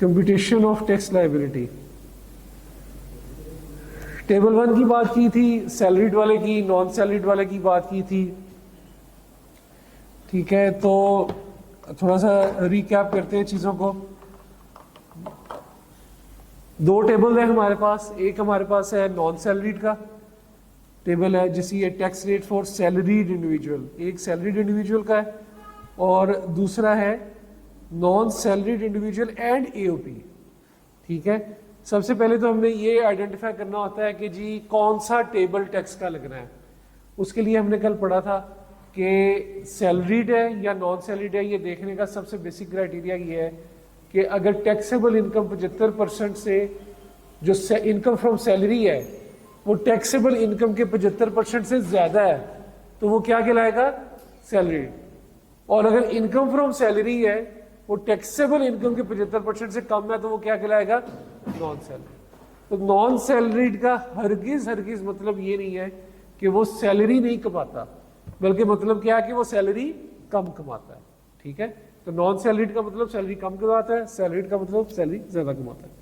Computation of tax liability. Table 1 की बात की थी, सैलरीड वाले की, नॉन सैलरीड वाले की बात की थी। ठीक है, तो थोड़ा सा रिकैप करते हैं चीजों को। दो टेबल है हमारे पास, एक हमारे पास है नॉन सैलरीड का टेबल है जिसे ये tax rate for salaried individual, एक सैलरीड इंडिविजुअल का है और दूसरा है non salaried individual and AOP. ठीक है, सबसे पहले तो हमने ये आइडेंटिफाई करना होता है कि जी कौन सा टेबल टैक्स का लगना है। उसके लिए हमने कल पढ़ा था कि सैलरीड है या नॉन सैलरीड है, ये देखने का सबसे बेसिक क्राइटेरिया ये है कि अगर टैक्सेबल इनकम 75% से जो इनकम फ्रॉम सैलरी है वो टैक्सेबल इनकम के 75% से ज्यादा है तो वो क्या कहलाएगा, सैलरी। और अगर इनकम फ्रॉम सैलरी है वो टैक्सेबल इनकम के 75% से कम है तो वो क्या कहलाएगा, नॉन सैलरी। तो नॉन सैलरीड का हरगिज मतलब ये नहीं है कि वो सैलरी नहीं कमाता, बल्कि मतलब क्या है कि वो सैलरी कम कमाता है। ठीक है, तो नॉन सैलरीड का मतलब सैलरी कम कमाता है, सैलरीड का मतलब सैलरी ज्यादा कमाता है।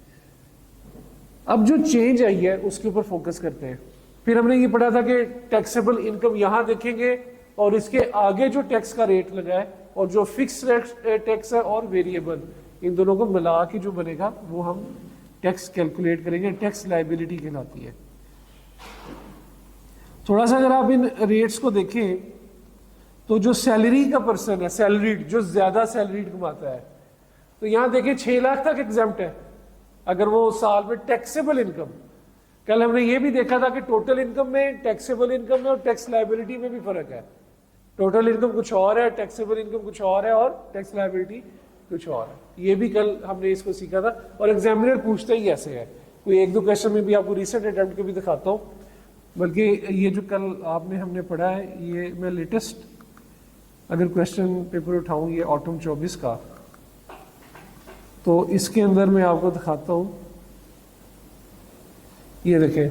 अब जो चेंज आई है उसके ऊपर फोकस करते हैं। फिर हमने ये पढ़ा था कि टैक्सेबल इनकम यहां देखेंगे और इसके आगे जो टैक्स का रेट लगा है और जो फिक्स टैक्स है और वेरिएबल, इन दोनों को मिला के जो बनेगा वो हम टैक्स कैलकुलेट करेंगे, टैक्स लायबिलिटी कहलाती है। थोड़ा सा अगर आप इन रेट्स को देखें तो जो सैलरी का पर्सन है, सैलरीड, जो ज्यादा सैलरीड कमाता है, तो यहां देखें 6 लाख तक एग्जेम्प्ट है अगर वो साल में टैक्सेबल इनकम। कल हमने ये भी देखा था कि टोटल इनकम में, टैक्सेबल इनकम में और टैक्स लायबिलिटी में भी फर्क है। टोटल इनकम कुछ और है, टैक्सेबल इनकम कुछ और है और टैक्स लायबिलिटी कुछ और है। ये भी कल हमने इसको सीखा था और एग्जामिनर पूछते ही ऐसे है। कोई एक दो क्वेश्चन में भी आपको रिसेंट अटेम्प्ट के भी दिखाता हूँ, बल्कि ये जो कल आपने हमने पढ़ा है ये मैं लेटेस्ट अगर क्वेश्चन पेपर उठाऊं ये ऑटम 24 का, तो इसके अंदर मैं आपको दिखाता हूं। ये देखें,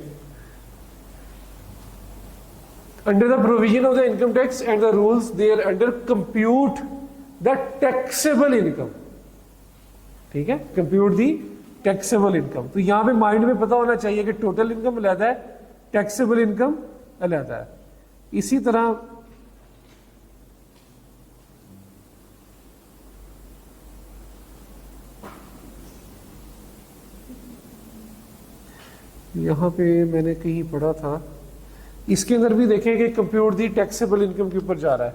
under the provision of the income tax and the rules there under compute the taxable income. ठीक है, कंप्यूट दी टैक्सेबल इनकम। तो यहां पे माइंड में पता होना चाहिए कि टोटल इनकम अलग है, टैक्सेबल इनकम अलग है। इसी तरह यहां पे मैंने कहीं पढ़ा था, इसके अंदर भी देखें कि कंप्यूट दी टैक्सेबल इनकम के ऊपर जा रहा है।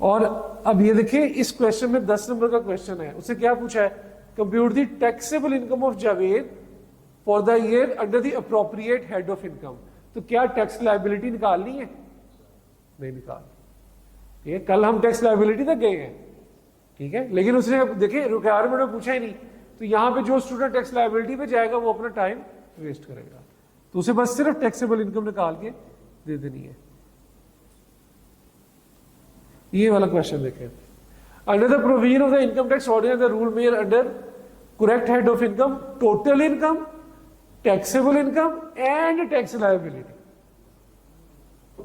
और अब ये देखें इस क्वेश्चन में 10 नंबर का क्वेश्चन है, उससे क्या पूछा है, compute the taxable income of Javed for the year under the appropriate head of income. तो क्या टैक्स लायबिलिटी निकालनी है, नहीं निकाल। ठीक है, कल हम टैक्स लायबिलिटी तक गए हैं। ठीक है, लेकिन उसने देखे रिक्वायरमेंट में पूछा ही नहीं, तो यहां पे जो स्टूडेंट टैक्स लायबिलिटी पे जाएगा वो अपना टाइम वेस्ट करेगा, तो उसे बस सिर्फ टैक्सेबल इनकम निकाल के दे देनी है। ये वाला क्वेश्चन देखें, under the provision of the income tax ordinary the rule mayor under correct head of income total income, taxable income and tax liability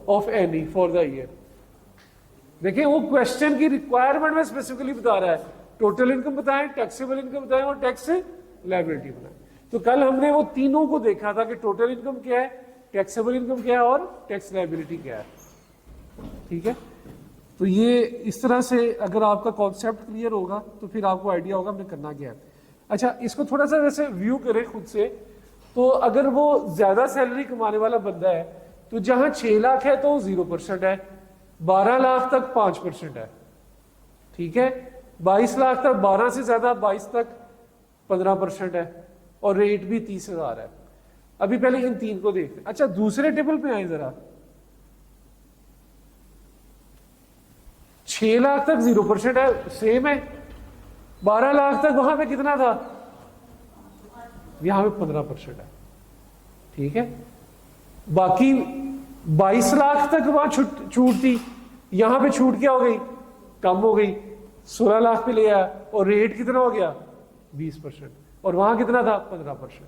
of any for the year. देखिए वो question की रिक्वायरमेंट में specifically बता रहा है, total income बताएं, taxable income बताएं और टैक्स लायबिलिटी बताएं। तो कल हमने वो तीनों को देखा था कि टोटल इनकम क्या है, टैक्सेबल इनकम क्या है और टैक्स लायबिलिटी क्या है। ठीक है, तो ये इस तरह से अगर आपका कॉन्सेप्ट क्लियर होगा तो फिर आपको आइडिया होगा हमने करना क्या है। अच्छा, इसको थोड़ा सा वैसे व्यू करें खुद से, तो अगर वो ज्यादा सैलरी कमाने वाला बंदा है तो जहां 6 लाख है तो 0% है, 12 लाख तक 5% है। ठीक है, 22 लाख तक 12 से ज्यादा 22 तक 15% है और रेट भी 30,000 है। अभी पहले इन तीन को देखते हैं। अच्छा, दूसरे टेबल पे आए जरा, 6 लाख तक 0% है, सेम है। 12 लाख तक वहां पे कितना था, यहां पे 15% है। ठीक है, बाकी 22 लाख तक वहां छूट थी, यहां पे छूट क्या हो गई, कम हो गई, 16 लाख पे ले आया और रेट कितना हो गया 20%, और वहां कितना था 15%।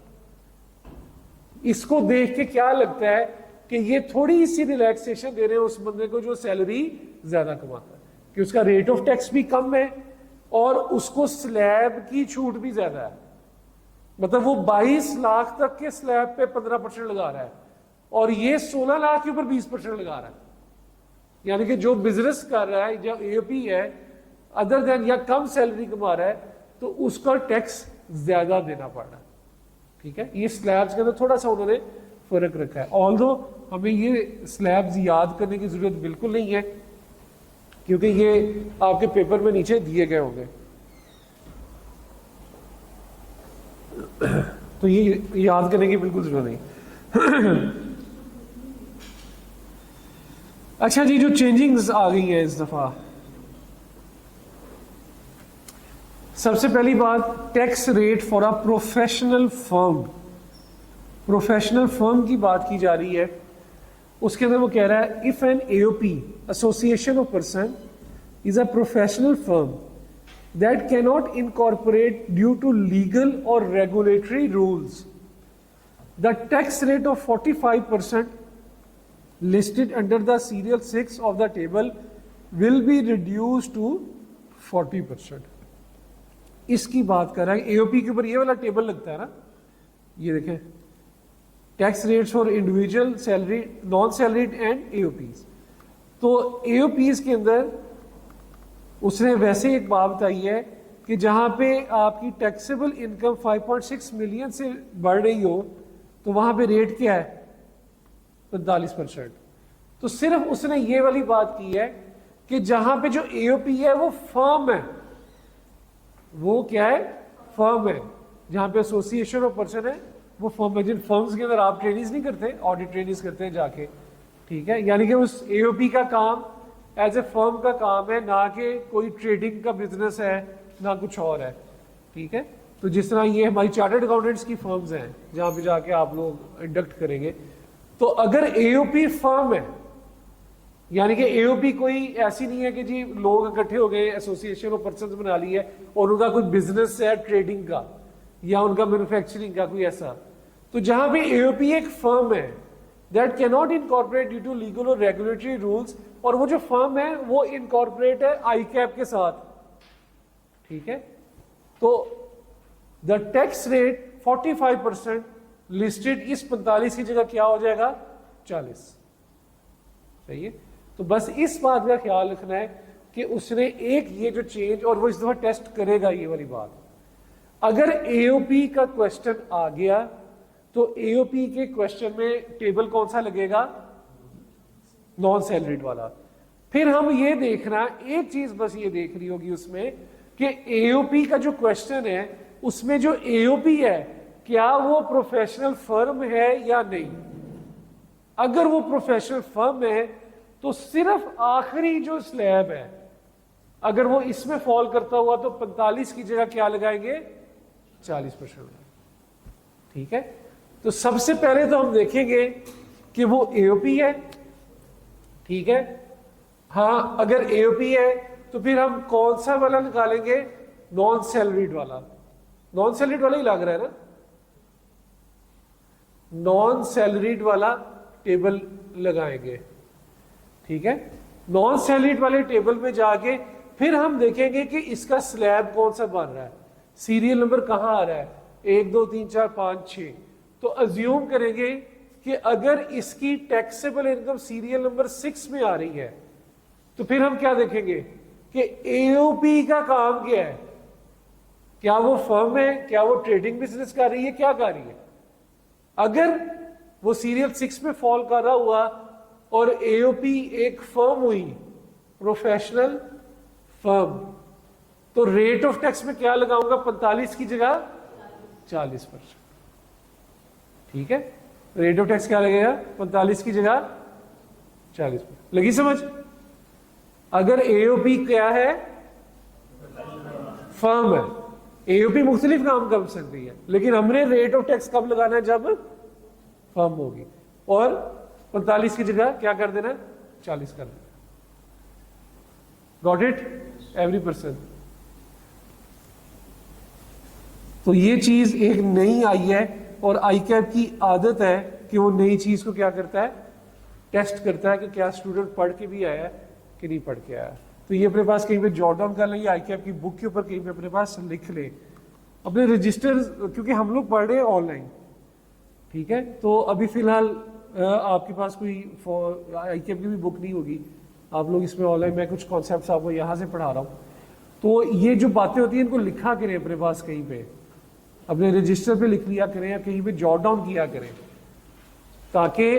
इसको देख के क्या लगता है कि ये थोड़ी सी रिलैक्सेशन दे रहे हैं उस बंदे को जो सैलरी ज्यादा कमाता है, कि उसका रेट ऑफ टैक्स भी कम है और उसको स्लैब की छूट भी ज्यादा है, मतलब वो 22 लाख तक के स्लैब पे 15% लगा रहा है और ये 16 लाख के ऊपर 20% लगा रहा है। यानी कि जो बिजनेस कर रहा है, जो एओपी है अदर देन या कम सैलरी कमा रहा है, तो उसका टैक्स ज्यादा देना पड़ रहा है। ठीक है, ये स्लैब्स के अंदर थोड़ा सा उन्होंने फर्क रखा है। ऑल्दो हमें ये स्लैब्स याद करने की जरूरत बिल्कुल नहीं है, क्योंकि ये आपके पेपर में नीचे दिए गए होंगे, तो ये याद करने की बिल्कुल जरूरत नहीं। अच्छा जी, जो चेंजिंग्स आ गई है इस दफा, सबसे पहली बात tax rate for a professional firm. Professional firm की बात की जा रही है, उसके अंदर वो कह रहा है if an AOP association of person is a professional firm that can not incorporate due to legal और regulatory rules, the tax rate of 45% listed under the serial 6 of the table will be reduced to 40%। इसकी बात कर रहा है, AOP के ऊपर ये वाला टेबल लगता है ना, ये देखें tax rates for individual, salary, non salaried and AOPs. तो एओपीज के अंदर उसने वैसे एक बात बताई है कि जहां पे आपकी टैक्सेबल इनकम 5.6 मिलियन से बढ़ रही हो तो वहां पे रेट क्या है 45%। तो सिर्फ उसने ये वाली बात की है कि जहां पे जो एओपी है वो फर्म है, वो क्या है फर्म है, जहां पे एसोसिएशन ऑफ पर्सन है वो फर्म है। जिन फर्म्स के अंदर आप ट्रेनिंग्स नहीं करते, ऑडिट ट्रेनिंग्स करते हैं जाके, ठीक है, यानी कि उस एओपी का काम एज ए फर्म का काम है, ना कि कोई ट्रेडिंग का बिजनेस है, ना कुछ और है। ठीक है, तो जिस तरह ये हमारी चार्टर्ड अकाउंटेंट्स की फर्म्स हैं जहां पे जाके आप लोग इंडक्ट करेंगे, तो अगर एओपी फर्म है, यानी कि एओपी कोई ऐसी नहीं है कि जी लोग इकट्ठे हो गए एसोसिएशन ऑफ पर्सन बना ली है और उनका कोई बिजनेस है ट्रेडिंग का या उनका मैन्युफैक्चरिंग का कोई ऐसा, तो जहां पे एओपी एक फर्म है that can not incorporate due to legal और रेगुलेटरी रूल्स, और वो जो फर्म है वो इनकॉर्पोरेट है आई कैप के साथ। ठीक है, तो द टैक्स रेट 45% लिस्टेड इस 45 की जगह क्या हो जाएगा 40। सही है, तो बस इस बात का ख्याल रखना है कि उसने एक ये जो चेंज, और वो इस दफा टेस्ट करेगा ये वाली बात, अगर एओपी का क्वेश्चन आ गया तो एओपी के क्वेश्चन में टेबल कौन सा लगेगा नॉन सैलरीड वाला। फिर हम ये देखना, एक चीज बस ये देखनी होगी उसमें कि एओपी का जो क्वेश्चन है उसमें जो एओपी है क्या वो प्रोफेशनल फर्म है या नहीं। अगर वो प्रोफेशनल फर्म है तो सिर्फ आखिरी जो स्लैब है अगर वो इसमें फॉल करता हुआ तो 45 की जगह क्या लगाएंगे 40%। ठीक है, तो सबसे पहले तो हम देखेंगे कि वो एओपी है। ठीक है, हाँ अगर एओपी है तो फिर हम कौन सा वाला निकालेंगे नॉन सैलरीड वाला। नॉन सैलरीड वाला ही लग रहा है ना, नॉन सैलरीड वाला टेबल लगाएंगे। ठीक है, नॉन सैलरीड वाले टेबल में जाके फिर हम देखेंगे कि इसका स्लैब कौन सा बन रहा है, सीरियल नंबर कहां आ रहा है 1 2 3 4 5 6। तो अज्यूम करेंगे कि अगर इसकी टैक्सेबल इनकम सीरियल नंबर 6 में आ रही है तो फिर हम क्या देखेंगे कि एओपी का काम क्या है, क्या वो फर्म है, क्या वो ट्रेडिंग बिजनेस कर रही है, क्या कर रही है। अगर वो सीरियल 6 में फॉल कर रहा हुआ और एओपी एक फर्म हुई प्रोफेशनल फर्म, तो रेट ऑफ टैक्स में क्या लगाऊंगा 45 की जगह 40%। ठीक है, रेट ऑफ टैक्स क्या लगेगा 45 की जगह 40%। लगी समझ। अगर एओपी क्या है फर्म है, एओपी मुख्तलिफ काम कर सकती है, लेकिन हमने रेट ऑफ टैक्स कब लगाना है जब फर्म होगी, और 45 की जगह क्या कर देना 40 कर देना। Got it every person. तो ये चीज एक नई आई है और आई कैप की आदत है कि वो नई चीज को क्या करता है टेस्ट करता है कि क्या स्टूडेंट पढ़ के भी आया है कि नहीं पढ़ के आया। तो ये अपने पास कहीं पे जॉट डाउन कर लें, या ICAP की बुक के ऊपर कहीं पे अपने पास लिख लें अपने रजिस्टर, क्योंकि हम लोग पढ़ रहे हैं ऑनलाइन, ठीक है। तो अभी फिलहाल आपके पास कोई ICAP की भी बुक नहीं होगी, आप लोग इसमें ऑनलाइन, मैं कुछ कॉन्सेप्ट्स आपको यहाँ से पढ़ा रहा हूँ। तो ये जो बातें होती हैं इनको लिखा करें अपने पास कहीं पे, अपने रजिस्टर पे लिख लिया करें या कहीं पे जॉट डाउन किया करें, ताकि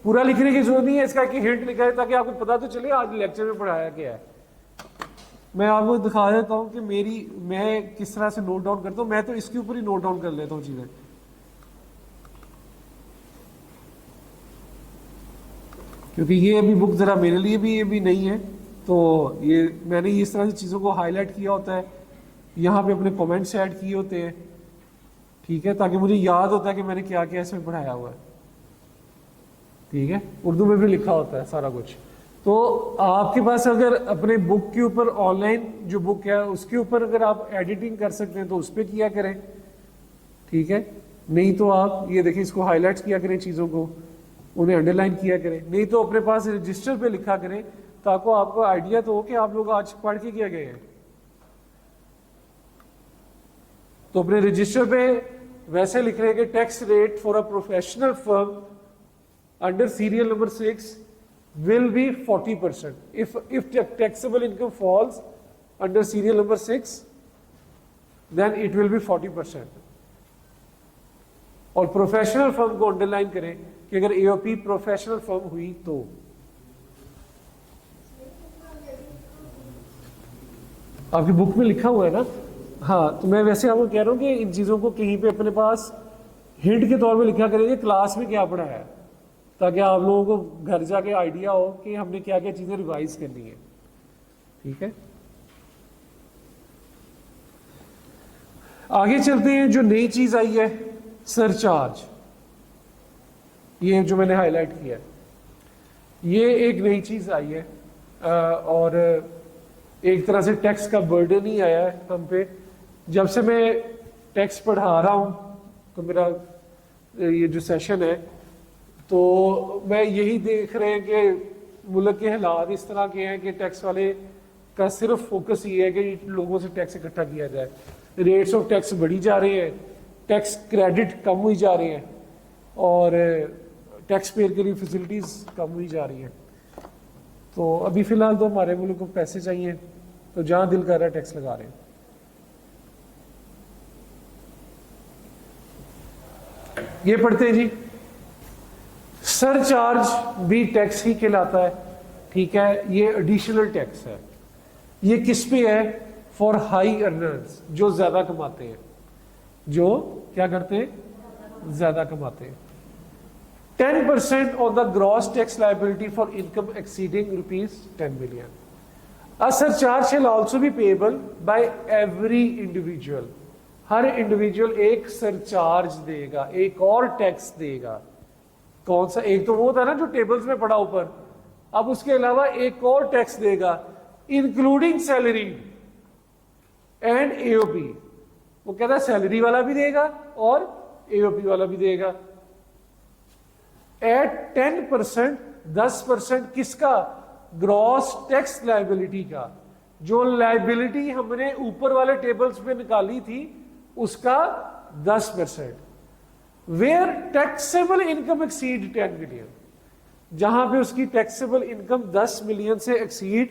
पूरा लिखने की जरूरत नहीं है, इसका एक हिंट लिखा है ताकि आपको पता तो चले आज लेक्चर में पढ़ाया क्या है। मैं आपको दिखा देता हूँ कि मैं किस तरह से नोट डाउन करता हूँ। मैं तो इसके ऊपर ही नोट डाउन कर लेता हूँ चीजें, क्योंकि ये अभी बुक जरा मेरे लिए भी ये भी नहीं है, तो ये मैंने इस तरह से चीज़ों को हाईलाइट किया होता है, यहाँ पे अपने कमेंट्स ऐड किए होते हैं, ठीक है, ताकि मुझे याद होता है कि मैंने क्या क्या इसमें पढ़ाया हुआ है, ठीक है। उर्दू में भी लिखा होता है सारा कुछ। तो आपके पास अगर अपने बुक के ऊपर ऑनलाइन जो बुक है उसके ऊपर अगर आप एडिटिंग कर सकते हैं तो उस पर किया करें, ठीक है। नहीं तो आप ये देखिए इसको हाईलाइट किया करें, चीज़ों को उन्हें अंडरलाइन किया करें, नहीं तो अपने पास रजिस्टर पे लिखा करें ताकि आपको आइडिया तो हो कि आप लोग आज पढ़ के क्या गए हैं। तो अपने रजिस्टर पे वैसे लिख रहे हैं कि tax rate for a professional firm under serial number 6 will be 40%. If taxable income falls under serial number 6, then it will be 40%. और प्रोफेशनल फर्म को अंडरलाइन करें कि अगर AOP प्रोफेशनल फर्म हुई तो आपकी बुक में लिखा हुआ है ना। हाँ, तो मैं वैसे आपको कह रहा हूँ कि इन चीज़ों को कहीं पे अपने पास हिंट के तौर पे लिखा करेंगे क्लास में क्या पढ़ा है, ताकि आप लोगों को घर जाके आइडिया हो कि हमने क्या क्या चीज़ें रिवाइज करनी है, ठीक है। आगे चलते हैं, जो नई चीज़ आई है सरचार्ज, ये जो मैंने हाईलाइट किया है, ये एक नई चीज़ आई है और एक तरह से टैक्स का बर्डन ही आया है हम पे। जब से मैं टैक्स पढ़ा रहा हूँ तो मेरा ये जो सेशन है, तो मैं यही देख रहे हैं कि मुल्क के हालात इस तरह के हैं कि टैक्स वाले का सिर्फ फोकस ये है कि लोगों से टैक्स इकट्ठा किया जाए। रेट्स ऑफ टैक्स बढ़ी जा रही है, टैक्स क्रेडिट कम हुई जा रही है और टैक्स पेयर के लिए फैसिलिटीज़ कम हुई जा रही हैं। तो अभी फ़िलहाल तो हमारे मुल्क को पैसे चाहिए, तो जहाँ दिल कर रहा है टैक्स लगा रहे हैं। ये पढ़ते हैं जी, सरचार्ज भी टैक्स ही कहलाता है, ठीक है। ये एडिशनल टैक्स है। ये किस पे है? फॉर हाई अर्नर्स, जो ज्यादा कमाते हैं, जो क्या करते हैं, ज्यादा कमाते हैं। 10% of the gross tax liability for income exceeding ₹10 million. A surcharge shall also be payable by every individual. Her individual एक सरचार्ज देगा, एक और टैक्स देगा। कौन सा? एक तो वो था ना जो टेबल्स में पड़ा ऊपर, अब उसके अलावा एक और टैक्स देगा, इंक्लूडिंग सैलरी एंड AOP। वो कहता है सैलरी वाला भी देगा और AOP वाला भी देगा। एट 10%, 10% किसका? ग्रॉस टैक्स लायबिलिटी का। जो लायबिलिटी हमने ऊपर वाले टेबल्स में निकाली थी उसका 10%। Where taxable income exceed 10 million, जहां पे उसकी टैक्सेबल इनकम 10 मिलियन से एक्सीड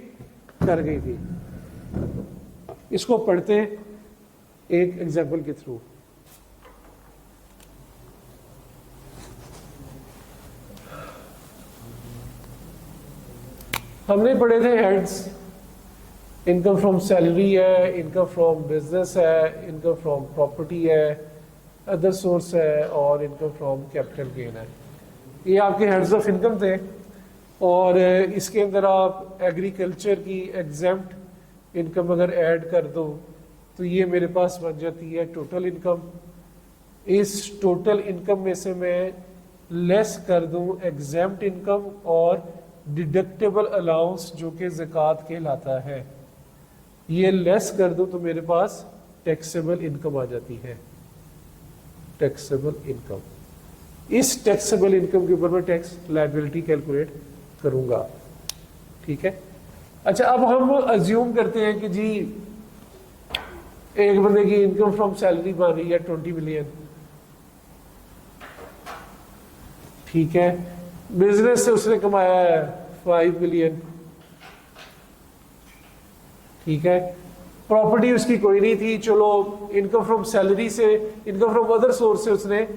कर गई थी। इसको पढ़ते हैं एक एग्जाम्पल के थ्रू। हमने पढ़े थे हेड्स, इनकम फ्रॉम सैलरी है, इनकम फ्रॉम बिजनेस है, इनकम फ्रॉम प्रॉपर्टी है, अदर सोर्स है और इनकम फ्रॉम कैपिटल गेन है। ये आपके हेड्स ऑफ इनकम थे और इसके अंदर आप एग्रीकल्चर की एग्जेम्प्ट इनकम अगर ऐड कर दो तो ये मेरे पास बन जाती है टोटल इनकम। इस टोटल इनकम में से मैं लेस कर दूं एग्जेम्प्ट इनकम और डिडक्टेबल अलाउंस जो कि ज़कात कहलाता है, ये लेस कर दूं तो मेरे पास टैक्सेबल इनकम आ जाती है। टैक्सेबल इनकम, इस टैक्सेबल इनकम के ऊपर मैं टैक्स लायबिलिटी कैलकुलेट करूंगा, ठीक है। अच्छा, अब हम अज्यूम करते हैं कि जी एक बंदे की इनकम फ्रॉम सैलरी बन रही है 20 मिलियन, ठीक है, बिजनेस से उसने कमाया है 5 मिलियन, ठीक है, प्रॉपर्टी उसकी कोई नहीं थी, चलो इनकम फ्रॉम सैलरी से, इनकम फ्रॉम अदर सोर्स से उसने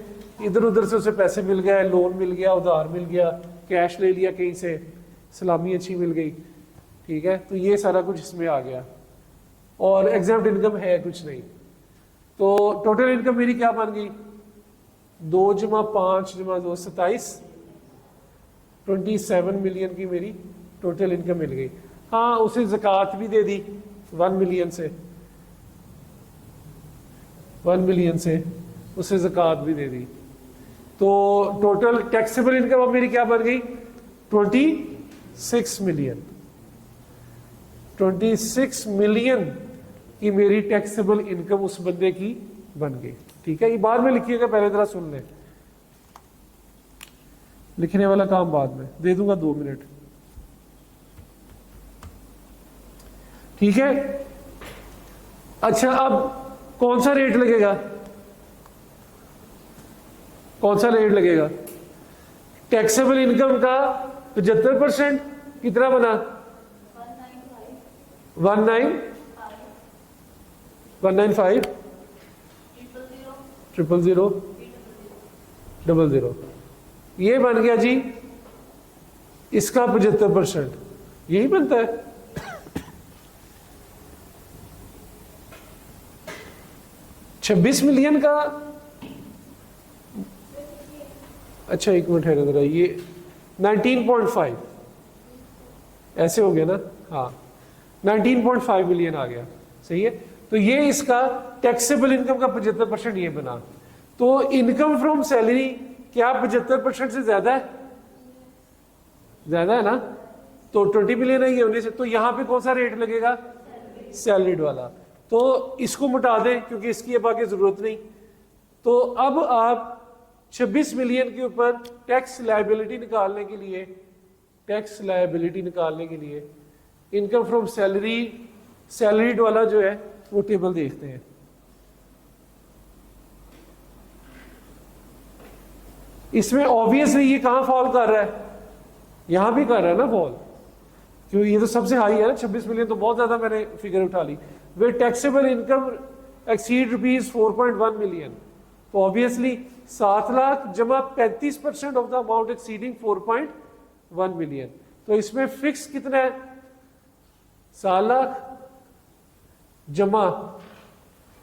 इधर उधर से उसे पैसे मिल गए, लोन मिल गया, उधार मिल गया, कैश ले लिया कहीं से, सलामी अच्छी मिल गई, ठीक है, तो ये सारा कुछ इसमें आ गया और एग्जैम्प्ट इनकम है कुछ नहीं। तो टोटल इनकम मेरी क्या बन गई, 2 + 5 + 2 27, 27 मिलियन की मेरी टोटल इनकम मिल गई। हाँ, उसे ज़कात भी दे दी 1 मिलियन से, 1 मिलियन से उसे ज़कात भी दे दी, तो टोटल टैक्सेबल इनकम अब मेरी क्या बन गई, 26 मिलियन। 26 मिलियन की मेरी टैक्सेबल इनकम उस बंदे की बन गई, ठीक है। ये बाद में लिखिएगा, पहले तरह सुन लें, लिखने वाला काम बाद में दे दूंगा, 2 मिनट, ठीक है। अच्छा, अब कौन सा रेट लगेगा, कौन सा रेट लगेगा, टैक्सेबल इनकम का 75% कितना बना, 195 000 ये बन गया जी इसका 75%, यही बनता है। $26 मिलियन का, अच्छा एक मिनट है जरा, ये 19.5 ऐसे हो गया ना, हाँ 19.5 मिलियन आ गया, सही है। तो ये इसका टैक्सेबल इनकम का 75% ये बना। तो इनकम फ्रॉम सैलरी क्या 75% से ज्यादा है, ज्यादा है ना, तो 20 मिलियन है ये होने से, तो यहाँ पे कौन सा रेट लगेगा, सैलरीड वाला। तो इसको मिटा दें क्योंकि इसकी अब आगे जरूरत नहीं। तो अब आप 26 मिलियन के ऊपर टैक्स लायबिलिटी निकालने के लिए, टैक्स लायबिलिटी निकालने के लिए इनकम फ्रॉम सैलरी, सैलरीड वाला जो है वो टेबल देखते हैं। इसमें ऑब्वियसली ये कहां फॉल कर रहा है, यहां भी कर रहा है ना फॉल, क्योंकि ये तो सबसे हाई है ना, 26 मिलियन तो बहुत ज्यादा मैंने फिगर उठा ली। वे taxable income exceed rupees 4.1 million, तो ऑब्वियसली 7 लाख जमा 35% of the amount exceeding 4.1 million. तो इसमें फिक्स कितना है, 7 लाख जमा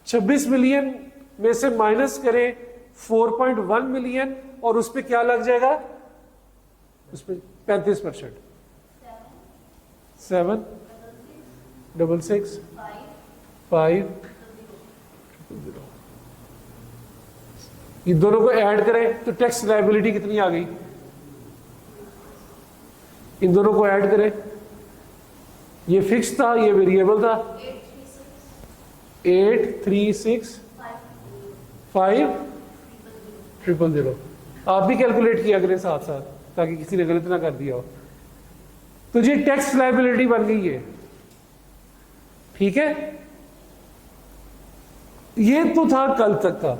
26 मिलियन में से माइनस करें 4.1 मिलियन और उस पर क्या लग जाएगा, उस पर 35%, 7 6 5 0। इन दोनों को ऐड करें तो टैक्स लायबिलिटी कितनी आ गई, इन दोनों को ऐड करें, ये फिक्स था ये वेरिएबल था, 8365000। आप भी कैलकुलेट किया करें साथ साथ ताकि किसी ने गलत ना कर दिया हो। तो ये टैक्स लायबिलिटी बन गई है, ठीक है। ये तो था कल तक का।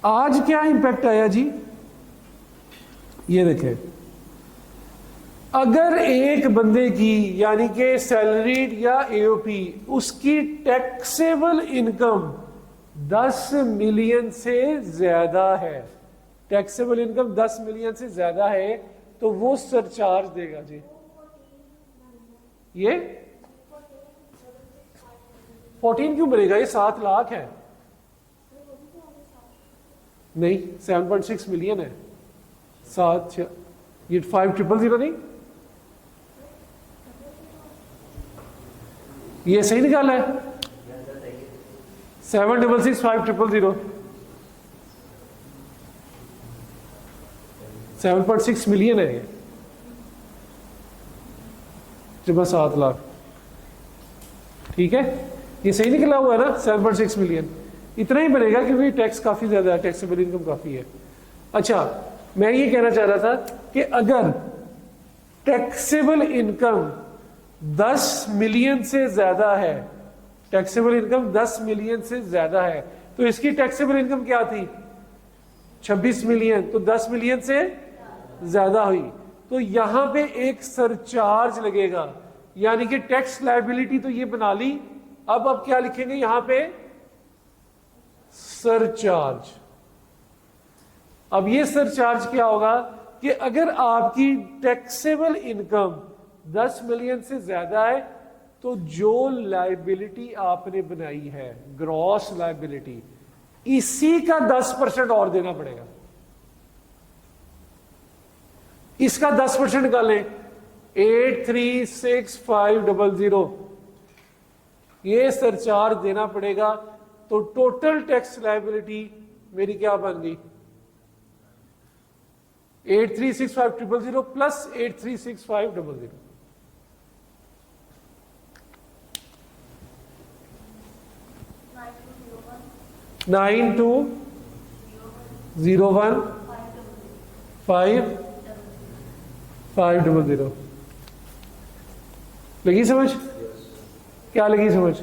आज क्या इंपैक्ट आया जी, ये देखें, अगर एक बंदे की यानी कि सैलरीड या एओपी उसकी टैक्सेबल इनकम 10 मिलियन से ज्यादा है, टैक्सेबल इनकम 10 मिलियन से ज्यादा है, तो वो सरचार्ज देगा जी। ये 14 क्यों बनेगा, ये 7 लाख है, नहीं 7.6 मिलियन है, 7 ये 5000 नहीं, ये सही निकाला है, 7665000 7.6 मिलियन है ये, जब 7 लाख, ठीक है, ये सही निकला हुआ है ना, 7.6 मिलियन इतना ही बनेगा क्योंकि टैक्स काफी ज्यादा है, टैक्सेबल इनकम काफी है। अच्छा, मैं ये कहना चाह रहा था कि अगर टैक्सेबल इनकम 10 मिलियन से ज्यादा है, टैक्सेबल इनकम 10 मिलियन से ज्यादा है, तो इसकी टैक्सेबल इनकम क्या थी 26 मिलियन, तो 10 मिलियन से ज्यादा हुई, तो यहां पे एक सरचार्ज लगेगा, यानी कि टैक्स लायबिलिटी तो ये बना ली, अब क्या लिखेंगे यहां पे सरचार्ज। अब ये सरचार्ज क्या होगा कि अगर आपकी टैक्सेबल इनकम 10 मिलियन से ज्यादा है तो जो लायबिलिटी आपने बनाई है ग्रॉस लायबिलिटी, इसी का 10% और देना पड़ेगा, इसका 10% निकालें 836500, ये सरचार्ज देना पड़ेगा, तो टोटल टैक्स लायबिलिटी मेरी क्या बन गई 836500 प्लस 836500, 92015500। लगी समझ? क्या लगी समझ?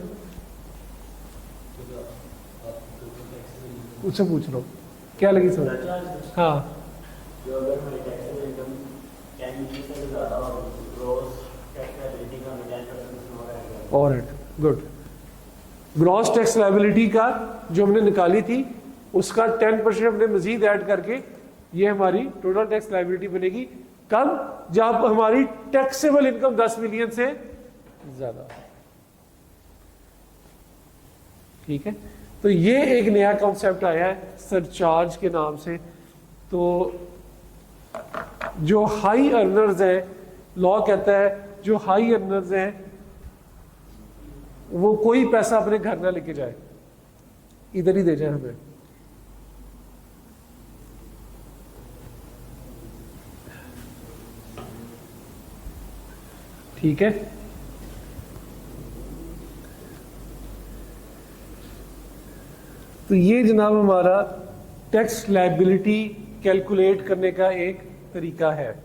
उससे पूछ रहा हूँ क्या लगी समझ? हाँ, और गुड, ग्रॉस टैक्स लायबिलिटी का जो हमने निकाली थी उसका 10% हमने मजीद ऐड करके ये हमारी टोटल टैक्स लायबिलिटी बनेगी। कब? जब हमारी टैक्सेबल इनकम 10 मिलियन से ज्यादा। ठीक है, तो ये एक नया कॉन्सेप्ट आया है सरचार्ज के नाम से। तो जो हाई अर्नर्स है, लॉ कहता है जो हाई अर्नर्स है वो कोई पैसा अपने घर ना लेके जाए, इधर ही दे जाए हमें। ठीक है, तो ये जनाब हमारा टैक्स लायबिलिटी कैलकुलेट करने का एक तरीका है।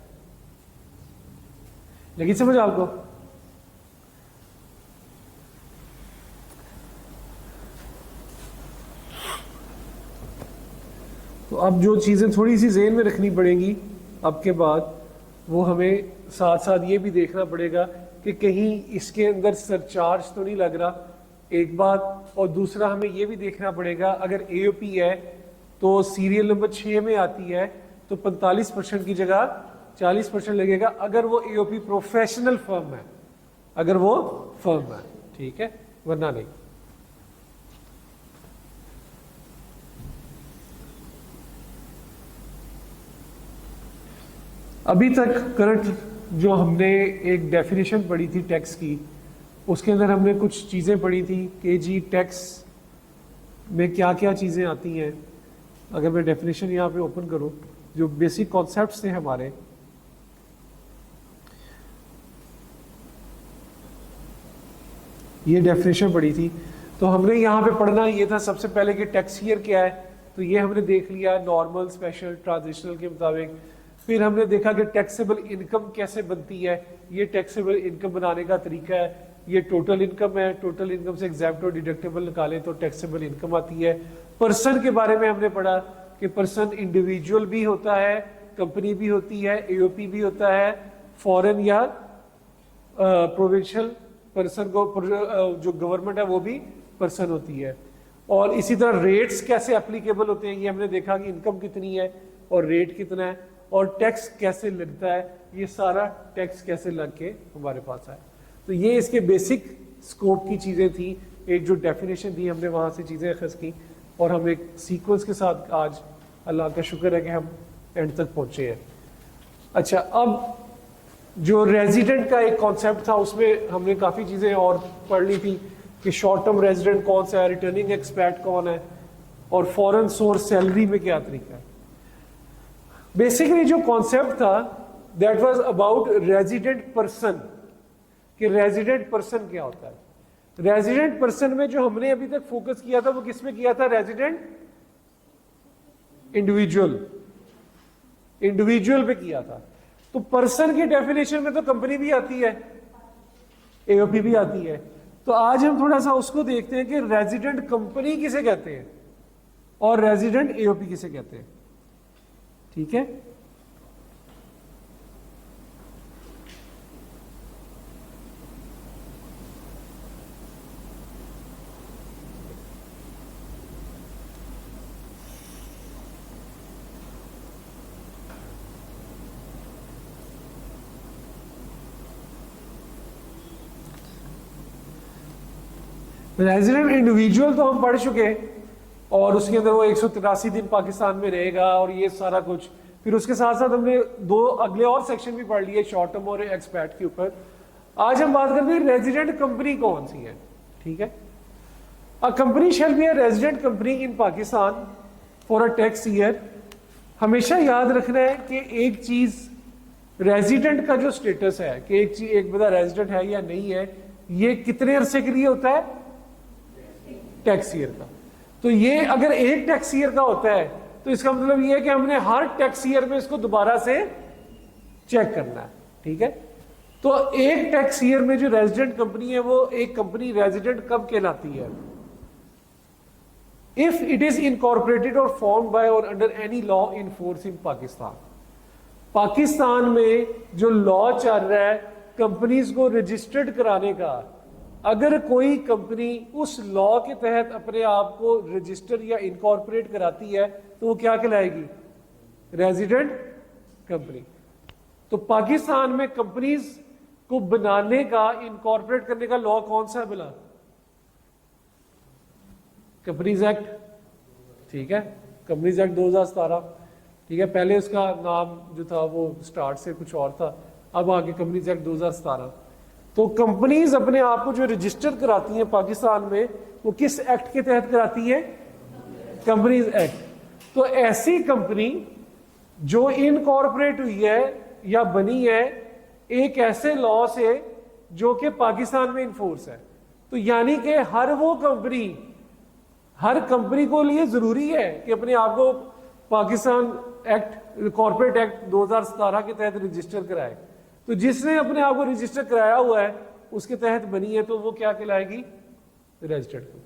लगी समझ आपको? तो अब जो चीज़ें थोड़ी सी ज़हन में रखनी पड़ेंगी अब के बाद, वो हमें साथ साथ ये भी देखना पड़ेगा कि कहीं इसके अंदर सरचार्ज तो नहीं लग रहा, एक बात। और दूसरा हमें ये भी देखना पड़ेगा अगर एओपी है तो सीरियल नंबर 6 में आती है तो 45% की जगह 40% लगेगा अगर वो एओपी प्रोफेशनल फर्म है, अगर वो फर्म है। ठीक है, वरना नहीं। अभी तक करंट जो हमने एक डेफिनेशन पढ़ी थी टैक्स की, उसके अंदर हमने कुछ चीज़ें पढ़ी थी कि जी टैक्स में क्या क्या चीज़ें आती हैं। अगर मैं डेफिनेशन यहाँ पे ओपन करूँ, जो बेसिक कॉन्सेप्ट्स थे हमारे, ये डेफिनेशन पढ़ी थी। तो हमने यहाँ पे पढ़ना ये था सबसे पहले कि टैक्स ईयर क्या है, तो ये हमने देख लिया नॉर्मल, स्पेशल, ट्रांजिशनल के मुताबिक। फिर हमने देखा कि टैक्सेबल इनकम कैसे बनती है, ये टैक्सेबल इनकम बनाने का तरीका है। ये टोटल इनकम है, टोटल इनकम से एग्जैम्प्ट और डिडक्टेबल निकालें तो टैक्सेबल इनकम आती है। पर्सन के बारे में हमने पढ़ा कि पर्सन इंडिविजुअल भी होता है, कंपनी भी होती है, एओपी भी होता है, फॉरेन या प्रोविंशियल पर्सन को जो गवर्नमेंट है वो भी पर्सन होती है। और इसी तरह रेट्स कैसे एप्लीकेबल होते हैं, ये हमने देखा कि इनकम कितनी है और रेट कितना है, और टैक्स कैसे लगता है, ये सारा टैक्स कैसे लग के हमारे पास आए। तो ये इसके बेसिक स्कोप की चीज़ें थी। एक जो डेफिनेशन थी हमने वहाँ से चीज़ें अखज़ की, और हम एक सीक्वेंस के साथ आज अल्लाह का शुक्र है कि हम एंड तक पहुँचे हैं। अच्छा, अब जो रेजिडेंट का एक कॉन्सेप्ट था उसमें हमने काफ़ी चीज़ें और पढ़ ली थी कि शॉर्ट टर्म रेजिडेंट कौन सा है, रिटर्निंग एक्सपैट कौन है, और फॉरेन सोर्स सैलरी में क्या तरीका है। बेसिकली जो कॉन्सेप्ट था that was about resident person, कि रेजिडेंट पर्सन क्या होता है। रेजिडेंट पर्सन में जो हमने अभी तक फोकस किया था वो किस में किया था, रेजिडेंट इंडिविजुअल, इंडिविजुअल पे किया था। तो पर्सन की डेफिनेशन में तो कंपनी भी आती है, एओपी भी आती है। तो आज हम थोड़ा सा उसको देखते हैं कि रेजिडेंट कंपनी किसे कहते हैं और रेजिडेंट एओपी किसे कहते हैं। ठीक है, रेजिडेंट इंडिविजुअल तो हम पढ़ चुके और उसके अंदर वो 183 दिन पाकिस्तान में रहेगा और ये सारा कुछ। फिर उसके साथ साथ हमने दो अगले और सेक्शन भी पढ़ लिए शॉर्ट टर्म और एक्सपैट के ऊपर। आज हम बात करते हैं रेजिडेंट कंपनी कौन सी है। ठीक है, a company shall be a resident company in Pakistan for a tax year. हमेशा याद रखना है कि एक चीज रेजिडेंट का जो स्टेटस है कि एक बंदा रेजिडेंट है या नहीं है, ये कितने अरसे के लिए होता है, टैक्स ईयर का। तो ये अगर एक टैक्स ईयर का होता है तो इसका मतलब ये है कि हमने हर टैक्स ईयर में इसको दोबारा से चेक करना है। ठीक है, तो एक टैक्स ईयर में जो रेजिडेंट कंपनी है वो एक कंपनी रेजिडेंट कब कहलाती है, इफ इट इज इनकॉर्पोरेटेड और फॉर्म्ड बाय और under any law in force in Pakistan. Pakistan में जो लॉ चल रहा है कंपनीज को रजिस्टर्ड कराने का, अगर कोई कंपनी उस लॉ के तहत अपने आप को रजिस्टर या इनकॉर्पोरेट कराती है तो वो क्या कहलाएगी, रेजिडेंट कंपनी। तो पाकिस्तान में कंपनीज को बनाने का, इनकॉर्पोरेट करने का लॉ कौन सा है बोला, कंपनीज एक्ट। ठीक है, कंपनीज एक्ट 2017। ठीक है, पहले उसका नाम जो था वो स्टार्ट से कुछ और था, अब आगे कंपनीज एक्ट 2017। तो कंपनीज अपने आप को जो रजिस्टर कराती हैं पाकिस्तान में वो किस एक्ट के तहत कराती है, कंपनीज एक्ट। तो ऐसी कंपनी जो इनकॉर्पोरेट हुई है या बनी है एक ऐसे लॉ से जो कि पाकिस्तान में इन्फोर्स है, तो यानी कि हर कंपनी को लिए जरूरी है कि अपने आप को पाकिस्तान एक्ट, कॉर्पोरेट एक्ट 2017 के तहत रजिस्टर कराए। तो जिसने अपने आप को रजिस्टर कराया हुआ है उसके तहत बनी है तो वो क्या कहलाएगी, रेजिडेंट कंपनी,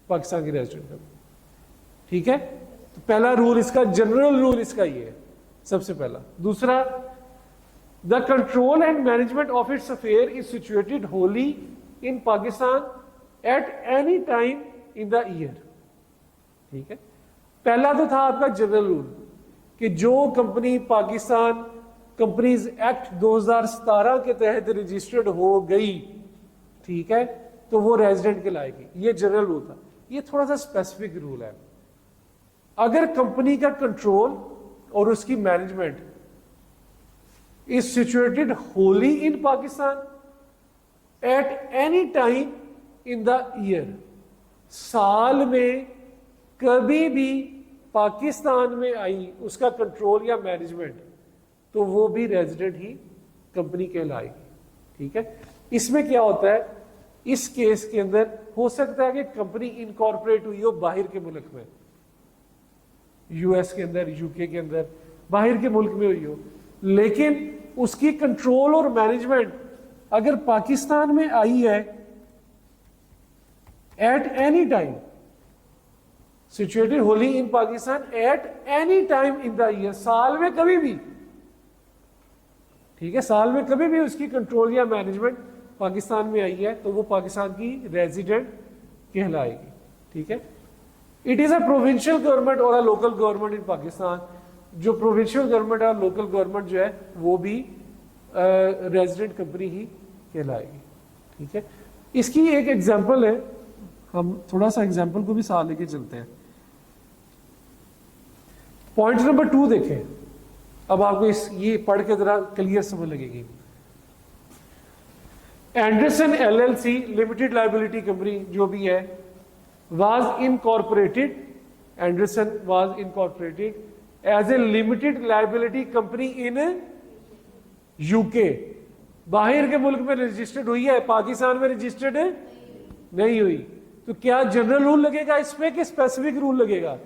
पाकिस्तान की रेजिडेंट कंपनी। ठीक है, तो पहला रूल इसका, जनरल रूल इसका ये है सबसे पहला। दूसरा, the control and management of its affair is situated wholly in Pakistan at any time in the year. ठीक है, पहला तो था आपका जनरल रूल कि जो कंपनी पाकिस्तान कंपनीज एक्ट 2017 के तहत रजिस्टर्ड हो गई, ठीक है, तो वो रेजिडेंट कहलाएगी। ये जनरल रूल था। ये थोड़ा सा स्पेसिफिक रूल है। अगर कंपनी का कंट्रोल और उसकी management is situated wholly in Pakistan at any time in the year, साल में कभी भी पाकिस्तान में आई उसका कंट्रोल या मैनेजमेंट, तो वो भी रेजिडेंट ही कंपनी कहलाएगी। ठीक है, इसमें क्या होता है, इस केस के अंदर हो सकता है कि कंपनी इनकॉर्पोरेट हुई हो बाहर के मुल्क में, यूएस के अंदर, यूके के अंदर, बाहर के मुल्क में हुई हो, लेकिन उसकी कंट्रोल और मैनेजमेंट अगर पाकिस्तान में आई है eight any time, situated wholly in Pakistan at any time in the year, साल में कभी भी, ठीक है, साल में कभी भी उसकी कंट्रोल या मैनेजमेंट पाकिस्तान में आई है तो वो पाकिस्तान की रेजिडेंट कहलाएगी। ठीक है, it is a provincial government और a local government in Pakistan. जो प्रोविंशियल गवर्नमेंट और लोकल गवर्नमेंट जो है वो भी रेजिडेंट कंपनी ही कहलाएगी। ठीक है, इसकी एक एग्जांपल है, हम थोड़ा सा एग्जांपल को भी साथ लेके चलते हैं। पॉइंट नंबर 2 देखें, अब आपको ये पढ़ के जरा क्लियर समझ लगेगी। Anderson LLC limited liability company जो भी है was incorporated, Anderson was incorporated as a limited liability company in UK. बाहर के मुल्क में रजिस्टर्ड हुई है, पाकिस्तान में रजिस्टर्ड नहीं हुई। तो क्या जनरल रूल लगेगा इस पे कि स्पेसिफिक रूल लगेगा?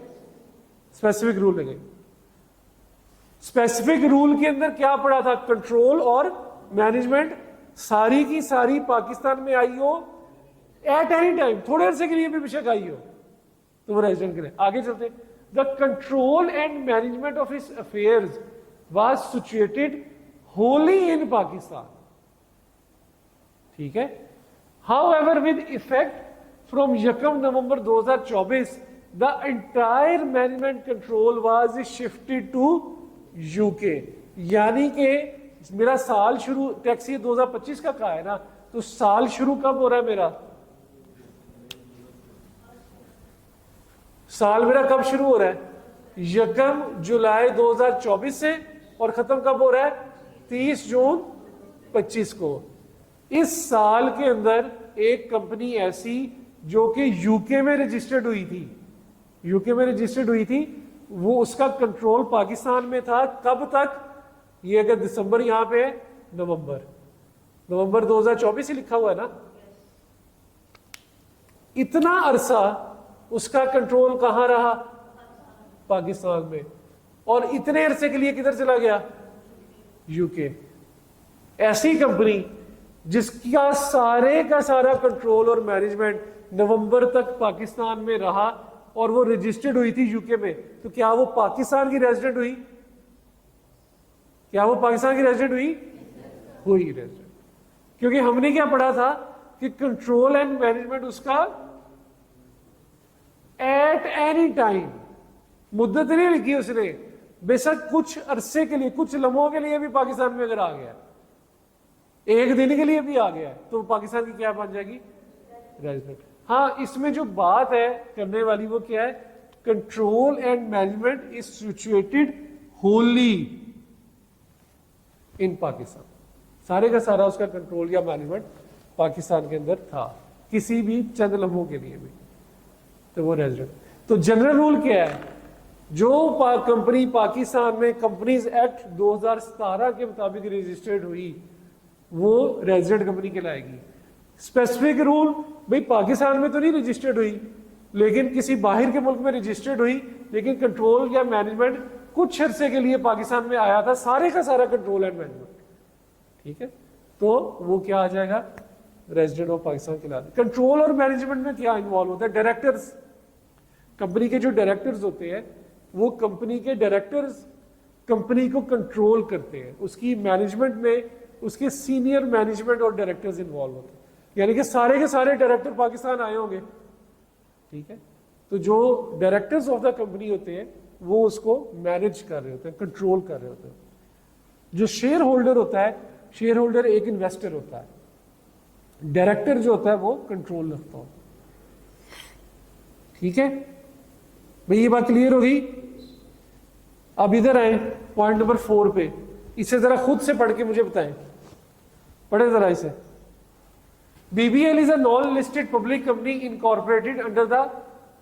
स्पेसिफिक रूल लगेगा। स्पेसिफिक रूल के अंदर क्या पड़ा था? कंट्रोल और मैनेजमेंट सारी की सारी पाकिस्तान में आई हो एट एनी टाइम, थोड़े अरसे के लिए भी बेशक आई हो, तो वो रेजिडेंट के लिए। आगे चलते, the control and management of his affairs was situated wholly in Pakistan, ठीक है। However with effect from 1 November 2024 the entire management control was shifted to UK, यानी कि मेरा साल शुरू टैक्स ये 2025 का कहा है ना, तो साल शुरू कब हो रहा है मेरा, साल मेरा कब शुरू हो रहा है 1 जुलाई 2024 से, और खत्म कब हो रहा है 30 जून 25 को। इस साल के अंदर एक कंपनी ऐसी जो कि यूके में रजिस्टर्ड हुई थी, यूके में रजिस्टर्ड हुई थी, वो उसका कंट्रोल पाकिस्तान में था कब तक, ये अगर दिसंबर यहां पे है, नवंबर 2024 ही लिखा हुआ है ना, इतना अरसा उसका कंट्रोल कहां रहा, पाकिस्तान में, और इतने अरसे के लिए किधर चला गया, यूके। ऐसी कंपनी जिसका सारे का सारा कंट्रोल और मैनेजमेंट नवंबर तक पाकिस्तान में रहा और वो रजिस्टर्ड हुई थी यूके में, तो क्या वो पाकिस्तान की रेजिडेंट हुई, क्या वो पाकिस्तान की रेजिडेंट हुई रेजिडेंट, क्योंकि हमने क्या पढ़ा था कि कंट्रोल एंड मैनेजमेंट उसका एट एनी टाइम, मुद्दत नहीं लिखी उसने, बेशक कुछ अरसे के लिए, कुछ लम्हों के लिए भी पाकिस्तान में अगर आ गया, एक दिन के लिए भी आ गया, तो पाकिस्तान की क्या बन जाएगी, रेजिडेंट। हाँ, इसमें जो बात है करने वाली वो क्या है, control and management is situated wholly in Pakistan, सारे का सारा उसका कंट्रोल या मैनेजमेंट पाकिस्तान के अंदर था, किसी भी चंद लम्हों के लिए भी, तो वो रेजिडेंट। तो जनरल रूल क्या है, जो कंपनी पाकिस्तान में कंपनीज एक्ट 2017 के मुताबिक रजिस्टर्ड हुई वो रेजिडेंट कंपनी कहलाएगी। स्पेसिफिक रूल, भाई पाकिस्तान में तो नहीं रजिस्टर्ड हुई, लेकिन किसी बाहर के मुल्क में रजिस्टर्ड हुई, लेकिन कंट्रोल या मैनेजमेंट कुछ अरसे के लिए पाकिस्तान में आया था, सारे का सारा कंट्रोल एंड मैनेजमेंट, ठीक है, तो वो क्या आ जाएगा, रेजिडेंट ऑफ पाकिस्तान कहलाता है। कंट्रोल और मैनेजमेंट में क्या इन्वॉल्व होता है, डायरेक्टर्स, कंपनी के जो डायरेक्टर्स होते हैं वो कंपनी के डायरेक्टर्स कंपनी को कंट्रोल करते हैं, उसकी मैनेजमेंट में उसके सीनियर मैनेजमेंट और डायरेक्टर्स इन्वॉल्व होते हैं, यानी कि सारे के सारे डायरेक्टर पाकिस्तान आए होंगे, ठीक है, तो जो डायरेक्टर्स ऑफ द कंपनी होते हैं वो उसको मैनेज कर रहे होते हैं, कंट्रोल कर रहे होते हैं। जो शेयर होल्डर होता है, शेयर होल्डर एक इन्वेस्टर होता है, डायरेक्टर जो होता है वो कंट्रोल रखता है, ठीक है भाई, ये बात क्लियर होगी। अब इधर आए पॉइंट नंबर 4 पे, इसे जरा खुद से पढ़ के मुझे बताएं, पढ़े जरा इसे। BBL is a non-listed public company incorporated under the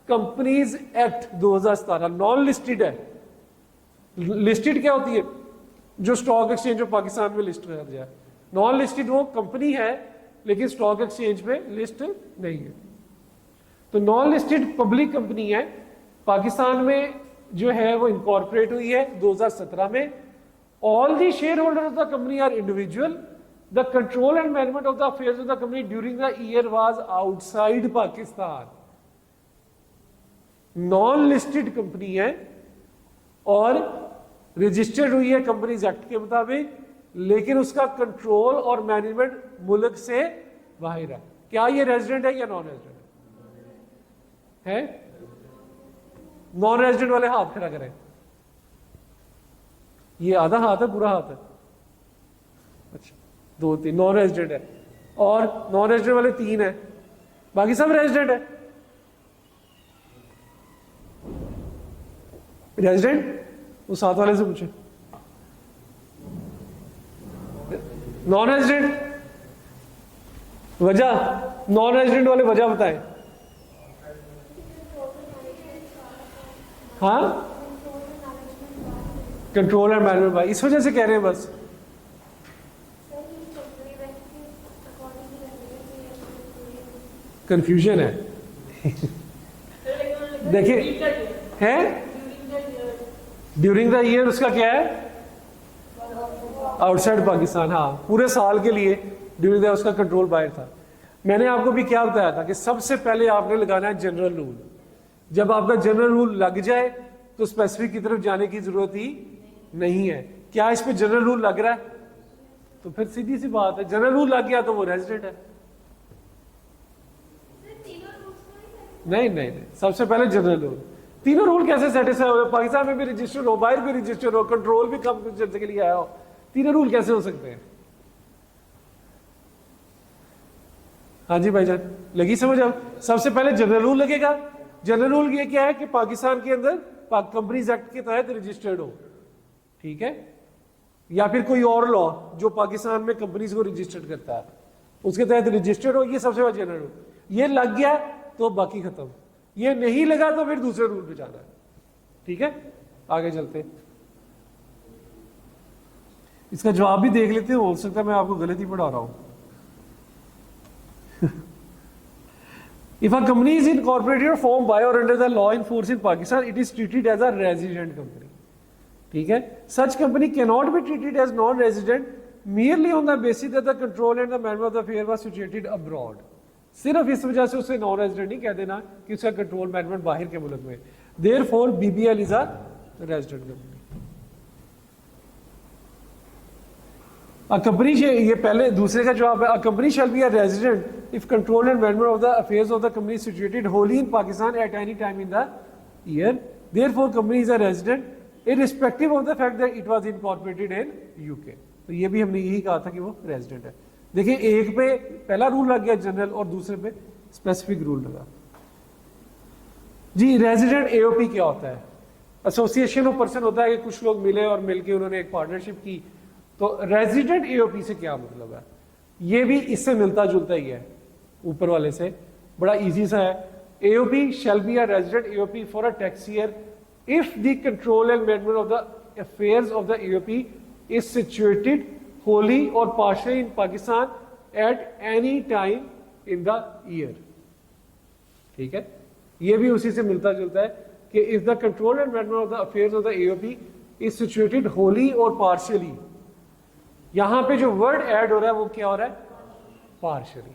Companies Act 2017। Non listed है, लिस्टेड क्या होती है, जो स्टॉक एक्सचेंज ऑफ पाकिस्तान में लिस्ट कर जाए, नॉन लिस्टेड वो कंपनी है लेकिन स्टॉक एक्सचेंज पे लिस्ट नहीं है। तो नॉन लिस्टेड पब्लिक कंपनी है, पाकिस्तान में जो है वो इनकॉर्पोरेट हुई है 2017 में। All the shareholder of the company are individual, the control and management of the affairs of the company during the year was outside Pakistan. Non listed company है और रजिस्टर्ड हुई है कंपनीज एक्ट के मुताबिक, लेकिन उसका कंट्रोल और management मुल्क से बाहर है। क्या ये रेजिडेंट है या नॉन रेजिडेंट है? नॉन रेजिडेंट वाले हाथ खड़ा करें। ये आधा हाथ है, पूरा हाथ है? अच्छा, 2 3 नॉन रेजिडेंट है, और नॉन रेजिडेंट वाले 3 है, बाकी सब रेजिडेंट है। रेजिडेंट उस साथ वाले से पूछे। नॉन रेजिडेंट वजह, नॉन रेजिडेंट वाले वजह बताएं। हाँ, कंट्रोल एंड मैनेजमेंट भाई, इस वजह से कह रहे हैं बस। कंफ्यूजन है देखिए, है ड्यूरिंग द ईयर, उसका क्या है आउटसाइड पाकिस्तान। हाँ, पूरे साल के लिए ड्यूरिंग द उसका कंट्रोल बाहर था। मैंने आपको भी क्या बताया था कि सबसे पहले आपने लगाना है जनरल रूल। जब आपका जनरल रूल लग जाए तो स्पेसिफिक की तरफ जाने की जरूरत ही नहीं है। क्या इस पे जनरल रूल लग रहा है? तो फिर सीधी सी बात है, जनरल रूल लग गया तो वो रेजिडेंट है। नहीं नहीं नहीं, सबसे पहले जनरल रूल। तीनों रूल कैसे सेटिस्फाई हो? पाकिस्तान में भी रजिस्टर हो, बाहर भी रजिस्टर हो, कंट्रोल भी कम चर्चे के लिए आया हो, तीनों रूल कैसे हो सकते हैं? हाँ जी भाईजान, लगी समझ? अब सबसे पहले जनरल रूल लगेगा। जनरल रूल ये क्या है कि पाकिस्तान के अंदर कंपनीज एक्ट के तहत रजिस्टर्ड हो, ठीक है, या फिर कोई और लॉ जो पाकिस्तान में कंपनीज को रजिस्टर्ड करता है उसके तहत रजिस्टर्ड हो। ये सबसे पहले जनरल रूल। ये लग गया तो बाकी खत्म, ये नहीं लगा तो फिर दूसरे रूल पे जाना है, ठीक है। आगे चलते हैं, इसका जवाब भी देख लेते हैं, हो सकता है मैं आपको गलत ही पढ़ा रहा हूं। If a company is incorporated or formed by or under the law in force in Pakistan, it is treated as a resident company. ठीक है, such company cannot be treated as non-resident merely on the basis that the control and the management of the affair was situated abroad. सिर्फ इस वजह से उसे non resident नहीं कह देना कि उसका कंट्रोल मैनेजमेंट बाहर के मुल्क में। Therefore, BBL is a resident company. A company, ये पहले दूसरे का जवाब है। A company shall be a resident if control and management of the affairs of the company is situated wholly in Pakistan at any time in the year. Therefore, company is a resident irrespective of the fact that it was incorporated in UK. तो ये भी हमने यही कहा था कि वो resident है। देखिए, एक पे पहला रूल लग गया जनरल और दूसरे पे स्पेसिफिक रूल लगा जी। रेजिडेंट एओपी क्या होता है? एसोसिएशन ऑफ पर्सन होता है कि कुछ लोग मिले और मिलके उन्होंने एक पार्टनरशिप की। तो रेजिडेंट एओपी से क्या मतलब है? ये भी इससे मिलता जुलता ही है, ऊपर वाले से बड़ा इजी सा है। AOP shall be a resident AOP for a tax year if the control and management of the affairs of the AOP is situated wholly or partially in Pakistan at any time in the year, ठीक है। ये भी उसी से मिलता जुलता है कि if the control and management of the affairs of the AOP is situated wholly or partially, यहां पे जो वर्ड ऐड हो रहा है वो क्या हो रहा है? पार्शियली।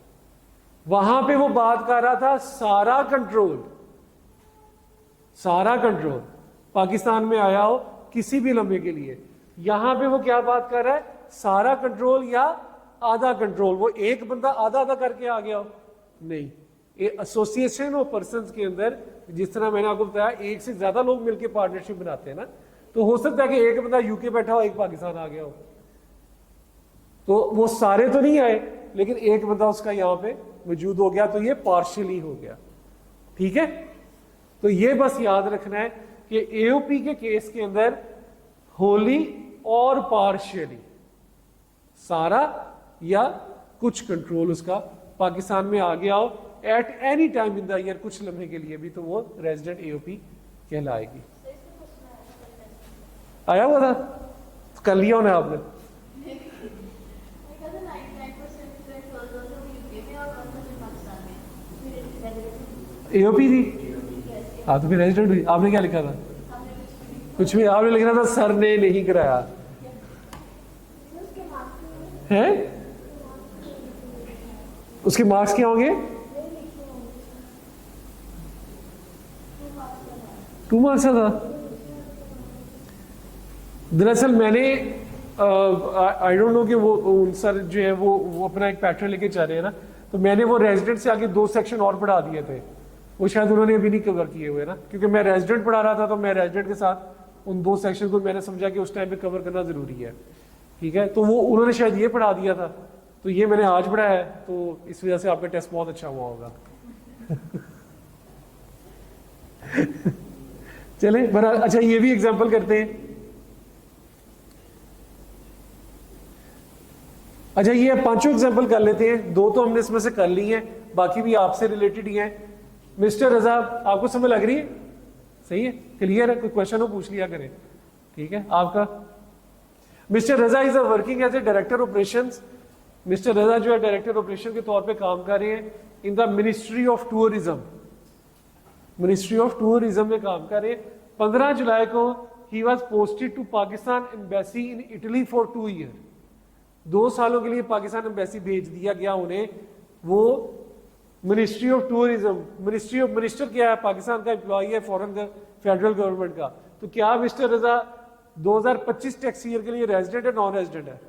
वहां पे वो बात कर रहा था सारा कंट्रोल, सारा कंट्रोल पाकिस्तान में आया हो किसी भी लम्हे के लिए। यहां पे वो क्या बात कर रहा है? सारा कंट्रोल या आधा कंट्रोल। वो एक बंदा आधा आधा करके आ गया हो? नहीं, एसोसिएशन ऑफ पर्संस के अंदर जिस तरह मैंने आपको बताया एक से ज्यादा लोग मिलकर पार्टनरशिप बनाते हैं ना, तो हो सकता है कि एक बंदा यूके बैठा हो, एक पाकिस्तान आ गया हो, तो वो सारे तो नहीं आए लेकिन एक बंदा उसका यहां पे मौजूद हो गया, तो ये पार्शियली हो गया, ठीक है। तो ये बस याद रखना है कि एओपी के केस के अंदर होली और पार्शियली, सारा या कुछ कंट्रोल उसका पाकिस्तान में आ गया हो eight any time in the year, कुछ लम्हे के लिए भी, तो वो रेजिडेंट एओपी कहलाएगी। आया हुआ था? कर लिया होना आपने? एओपी थी, हाँ, तो फिर रेजिडेंट हुई। आपने क्या लिखा था? कुछ भी आपने लिखना था सर ने नहीं कराया है। उसके मार्क्स क्या होंगे? 2 मार्क्स था। दरअसल मैंने आई डोंट नो कि वो सर जो है वो अपना एक पैटर्न लेके चल रहे हैं ना, तो मैंने वो रेजिडेंट से आगे 2 सेक्शन और पढ़ा दिए थे, वो शायद उन्होंने अभी नहीं कवर किए हुए ना, क्योंकि मैं रेजिडेंट पढ़ा रहा था तो मैं रेजिडेंट के साथ उन 2 सेक्शन को मैंने समझा कि उस टाइम पे कवर करना जरूरी है, ठीक है। तो वो उन्होंने शायद ये पढ़ा दिया था, तो ये मैंने आज पढ़ा है, तो इस वजह से आपका टेस्ट बहुत अच्छा हुआ होगा। चले बड़ा अच्छा, ये भी एग्जाम्पल करते हैं। अच्छा, ये 5 एग्जाम्पल कर लेते हैं, 2 तो हमने इसमें से कर ली हैं, बाकी भी आपसे रिलेटेड ही हैं। मिस्टर रजा, आपको समझ लग रही है? सही है, क्लियर है? कोई क्वेश्चन हो पूछ लिया करें, ठीक है। आपका mister Raza is working as a director operations. Mister Raza जो है डायरेक्टर ऑपरेशन के तौर पे काम कर रहे हैं in the ministry of tourism. Ministry of tourism में काम कर रहे हैं। 15 जुलाई को ही was posted to Pakistan embassy in Italy for 2 year. 2 सालों के लिए पाकिस्तान एम्बेसी भेज दिया गया उन्हें, वो मिनिस्ट्री ऑफ टूरिज्म, मिनिस्टर क्या है, पाकिस्तान का एम्प्लॉय है फॉरेन फेडरल गवर्नमेंट का। तो क्या मिस्टर रजा 2025 टैक्स ईयर के लिए रेजिडेंट है, नॉन रेजिडेंट है?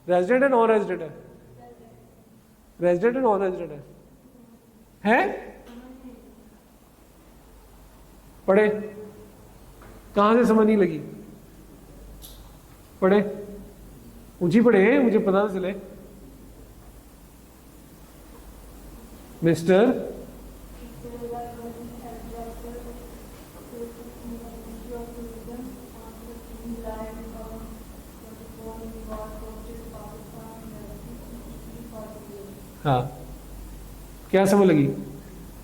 रेजिडेंट है, नॉन रेजिडेंट है? रेजिडेंट है, नॉन रेजिडेंट है? पढ़े? कहां से समझ नहीं लगी? पढ़े, ऊंची पढ़े, मुझे पता तो चले। मिस्टर हाँ, क्या समझ लगी?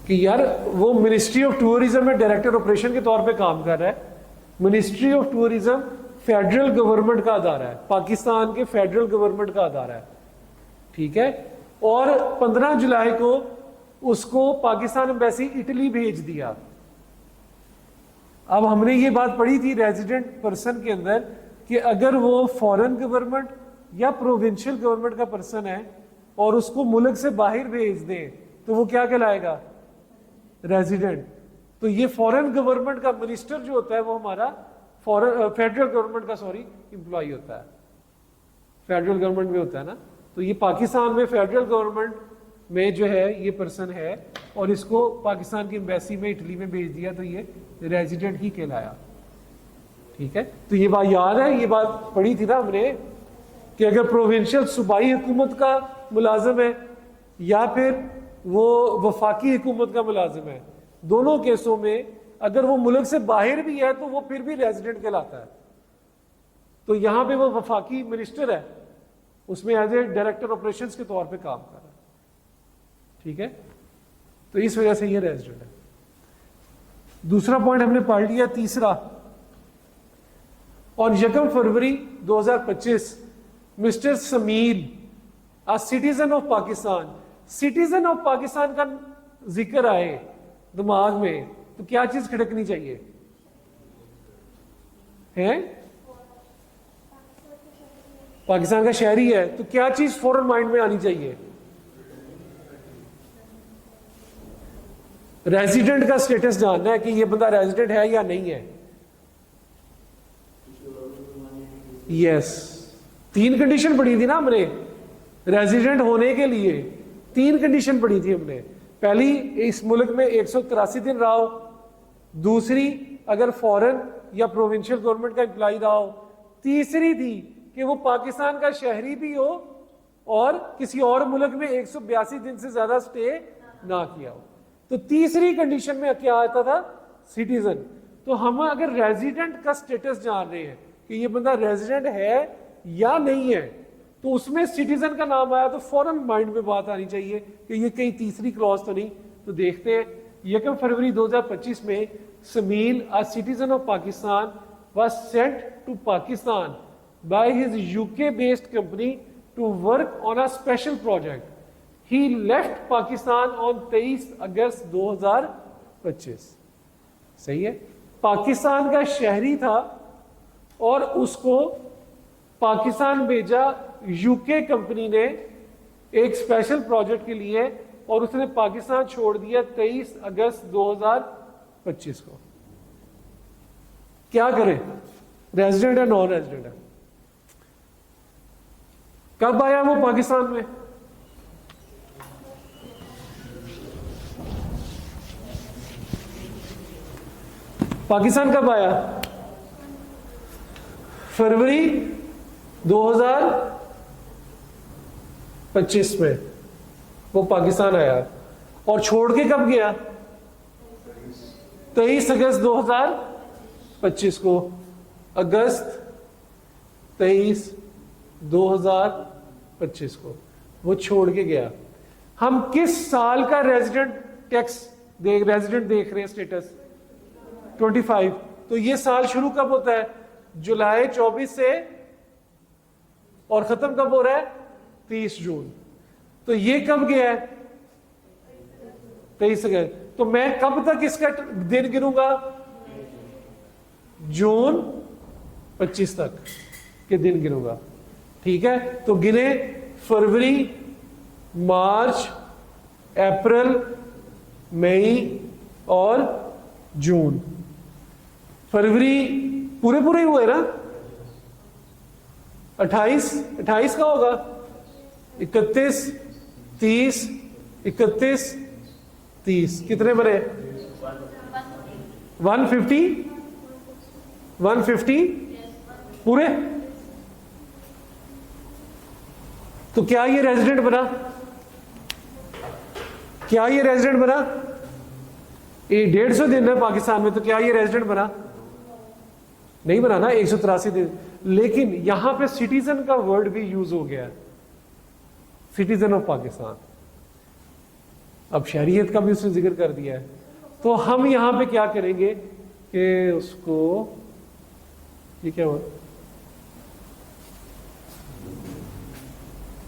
कि यार वो मिनिस्ट्री ऑफ टूरिज्म में डायरेक्टर ऑपरेशन के तौर पे काम कर रहा है। Ministry of tourism federal government का अदारा है, पाकिस्तान के फेडरल गवर्नमेंट का अदारा है, ठीक है। और 15 जुलाई को उसको पाकिस्तान एम्बेसी इटली भेज दिया। अब हमने ये बात पढ़ी थी रेजिडेंट पर्सन के अंदर कि अगर वो फॉरेन गवर्नमेंट या प्रोविंशियल गवर्नमेंट का पर्सन है और उसको मुल्क से बाहर भेज दें तो वो क्या कहलाएगा? रेजिडेंट। तो ये फॉरेन गवर्नमेंट का मिनिस्टर जो होता है वो हमारा फेडरल गवर्नमेंट का एम्प्लॉय होता है, फेडरल गवर्नमेंट में होता है ना। तो ये पाकिस्तान में फेडरल गवर्नमेंट में जो है ये पर्सन है और इसको पाकिस्तान की एम्बेसी में इटली में भेज दिया, तो ये रेजिडेंट ही कहलाया, ठीक है। तो ये बात याद है, ये बात पढ़ी थी ना हमने कि अगर प्रोविंशियल सूबाई हुकूमत का मुलाजिम है या फिर वो वफाकी हुकूमत का मुलाजिम है, दोनों केसों में अगर वो मुल्क से बाहर भी है तो वो फिर भी रेजिडेंट कहलाता है। तो यहां पे वो वफाकी मिनिस्टर है, उसमें एज ए डायरेक्टर ऑपरेशंस के तौर पे काम कर रहा है, ठीक है। तो इस वजह से ये रेजिडेंट है। दूसरा पॉइंट हमने पढ़ लिया। तीसरा, on 1 February 2025 mister Sameel a citizen of Pakistan, citizen of Pakistan का जिक्र आए दिमाग में तो क्या चीज खड़कनी चाहिए? है पाकिस्तान का शहरी है तो क्या चीज फौरन माइंड में आनी चाहिए? रेजिडेंट का स्टेटस जानना है कि ये बंदा रेजिडेंट है या नहीं है। यस, 3 कंडीशन पढ़ी थी ना हमने रेजिडेंट होने के लिए। 3 कंडीशन पढ़ी थी हमने। पहली, इस मुल्क में 183 दिन रहा हो। दूसरी, अगर फॉरेन या प्रोविंशियल गवर्नमेंट का एम्प्लॉय रहा हो। तीसरी थी कि वो पाकिस्तान का शहरी भी हो और किसी और मुल्क में 182 दिन से ज्यादा स्टे ना किया हो। तो तीसरी कंडीशन में क्या आता था? सिटीजन। तो हम अगर रेजिडेंट का स्टेटस जान रहे हैं कि ये बंदा रेजिडेंट है या नहीं है, तो उसमें सिटीजन का नाम आया तो फौरन माइंड में बात आनी चाहिए कि ये कहीं तीसरी क्लॉज तो नहीं। तो देखते हैं 1 फरवरी 2025 में Sameel, a citizen of Pakistan, was sent to Pakistan by his UK based company to work on a special project. He left Pakistan on 23 August 2025। सही है, पाकिस्तान का शहरी था और उसको पाकिस्तान भेजा यूके कंपनी ने एक स्पेशल प्रोजेक्ट के लिए, और उसने पाकिस्तान छोड़ दिया 23 अगस्त 2025 को। क्या करे? रेजिडेंट है, नॉन रेजिडेंट है? कब आया वो पाकिस्तान में? पाकिस्तान कब आया? फरवरी 2025 में वो पाकिस्तान आया। और छोड़ के कब गया? 23 अगस्त 2025 को। अगस्त 23 2025 को वो छोड़ के गया। हम किस साल का रेजिडेंट देख रहे हैं स्टेटस? 25। तो ये साल शुरू कब होता है? जुलाई 24 से, और खत्म कब हो रहा है? 30 जून। तो ये कब गया है? 23 अगस्त। तो मैं कब तक इसका दिन गिनूंगा? जून 25 तक के दिन गिनूंगा। ठीक है, तो गिने फरवरी, मार्च, अप्रैल, मई और जून। फरवरी पूरे पूरे ही हुए ना, 28 का होगा, 31, 30, 31, 30, कितने बने? 150 पूरे। तो क्या ये रेजिडेंट बना? क्या ये रेजिडेंट बना? ये 150 दिन है पाकिस्तान में, तो क्या ये रेजिडेंट बना? नहीं बना ना, 183 दिन। लेकिन यहां पे सिटीजन का वर्ड भी यूज हो गया, सिटीजन ऑफ पाकिस्तान। अब शहरियत का भी उसने जिक्र कर दिया है। तो हम यहां पे क्या करेंगे कि उसको, ये क्या हुआ,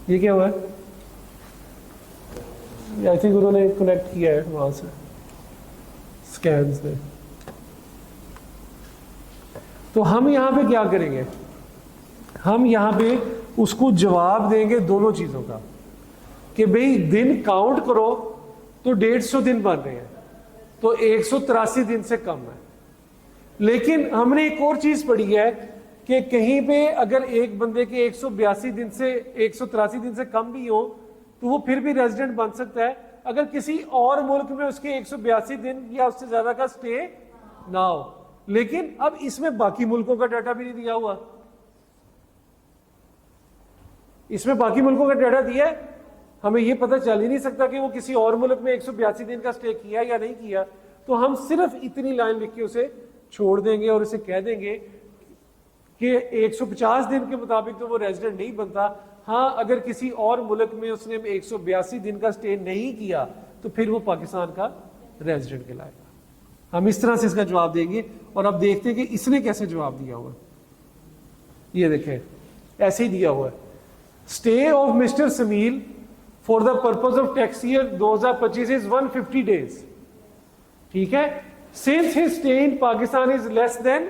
ये क्या हुआ? आई थिंक उन्होंने कनेक्ट किया है वहां से स्कैन से। तो हम यहां पे क्या करेंगे, हम यहां पे उसको जवाब देंगे दोनों चीजों का कि भाई दिन काउंट करो तो 150 दिन बन रहे हैं, तो 183 दिन से कम है। लेकिन हमने एक और चीज पढ़ी है कि कहीं पे अगर एक बंदे के 182 दिन से 183 दिन से कम भी हो तो वो फिर भी रेजिडेंट बन सकता है, अगर किसी और मुल्क में उसके 182 दिन या उससे ज्यादा का स्टे ना हो। लेकिन अब इसमें बाकी मुल्कों का डाटा भी नहीं दिया हुआ, इसमें बाकी मुल्कों का डाटा दिया है, हमें यह पता चल ही नहीं सकता कि वो किसी और मुल्क में 182 दिन का स्टे किया या नहीं किया। तो हम सिर्फ इतनी लाइन लिख के उसे छोड़ देंगे और उसे कह देंगे कि 150 दिन के मुताबिक तो वो रेजिडेंट नहीं बनता। हाँ, अगर किसी और मुल्क में उसने 182 दिन का स्टे नहीं किया तो फिर वो पाकिस्तान का रेजिडेंट कहलाएगा। हम इस तरह से इसका जवाब देंगे। और अब देखते हैं कि इसने कैसे जवाब दिया हुआ। ये देखें, ऐसे ही दिया हुआ है, stay of mister Sameel for the purpose of tax year 2025 is 150 days. ठीक है, since his stay in Pakistan is less than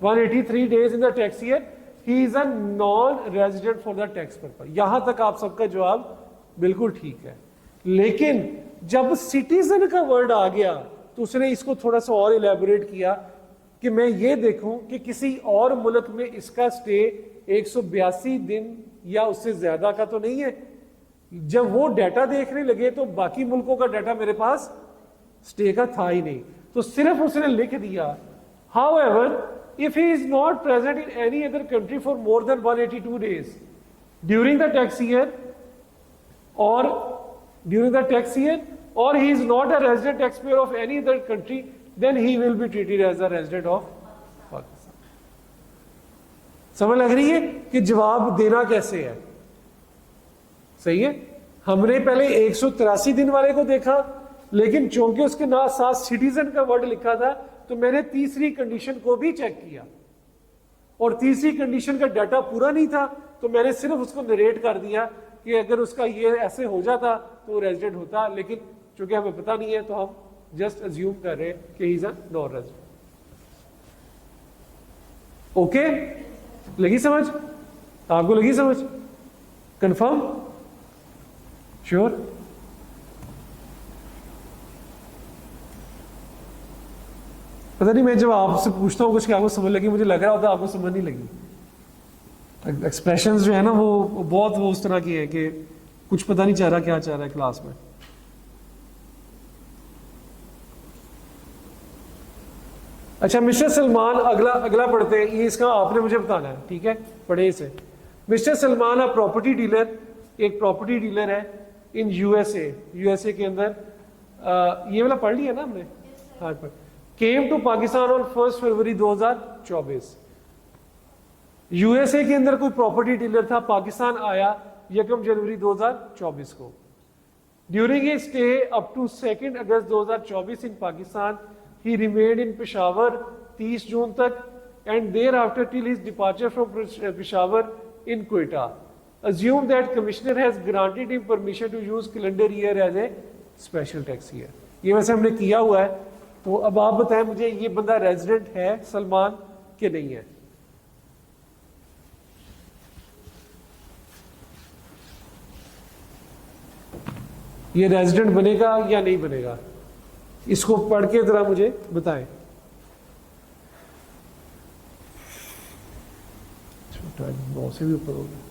183 days in the tax year, he is a non resident for the tax purpose. यहां तक आप सबका जवाब बिल्कुल ठीक है। लेकिन जब सिटीजन का वर्ड आ गया तो उसने इसको थोड़ा सा और इलेबोरेट किया कि मैं ये देखूं कि किसी और मुल्क में इसका स्टे 182 दिन या उससे ज्यादा का तो नहीं है। जब वो डाटा देखने लगे तो बाकी मुल्कों का डाटा मेरे पास स्टे का था ही नहीं, तो सिर्फ उसने लिख दिया however if he is not present in any other country for more than 182 days during the tax year और or he is not a resident taxpayer of any other country, then he will be treated as a resident of Pakistan. समझ लग रही है कि जवाब देना कैसे है? सही है। हमने पहले 183 दिन वाले को देखा, लेकिन चूंकि उसके साथ सिटीजन का वर्ड लिखा था तो मैंने तीसरी कंडीशन को भी चेक किया और तीसरी कंडीशन का डाटा पूरा नहीं था, तो मैंने सिर्फ उसको नरेट कर दिया कि अगर उसका ये ऐसे हो जाता तो वो रेजिडेंट होता। लेकिन चूंकि हमें पता नहीं है तो हम जस्ट अज्यूम कर रहे हैं कि ही is a non resident. Okay, लगी समझ? आपको लगी समझ? कंफर्म? श्योर? पता नहीं, मैं जब आपसे पूछता हूँ कुछ कि आपको समझ लगी, मुझे लग रहा होता आपको समझ नहीं लगी। एक्सप्रेशंस जो है ना वो बहुत वो उस तरह की है कि कुछ पता नहीं चल रहा क्या चल रहा है क्लास में। अच्छा, मिस्टर सलमान, अगला पढ़ते हैं। ये इसका आपने मुझे बताना है, ठीक है? पढ़े इसे। Mister Salman a property dealer, एक प्रॉपर्टी डीलर है इन यूएसए के अंदर। ये वाला पढ़ लिया ना हमने? हाँ पढ़। Came to Pakistan on 1 February 2024। USA के अंदर कोई प्रॉपर्टी डीलर था, पाकिस्तान आया 1 जनवरी 2024 को। During a stay up to 2 August 2024 in Pakistan, he remained in Peshawar 30 जून तक and thereafter till his departure from Peshawar in Quetta. Assume that commissioner has granted him permission to use calendar year as a special tax year. ये वैसे हमने किया हुआ है। तो अब आप बताएं मुझे, ये बंदा रेजिडेंट है सलमान कि नहीं है? ये रेजिडेंट बनेगा या नहीं बनेगा, इसको पढ़ के जरा मुझे बताएं। छोटा 9 से भी ऊपर हो गया।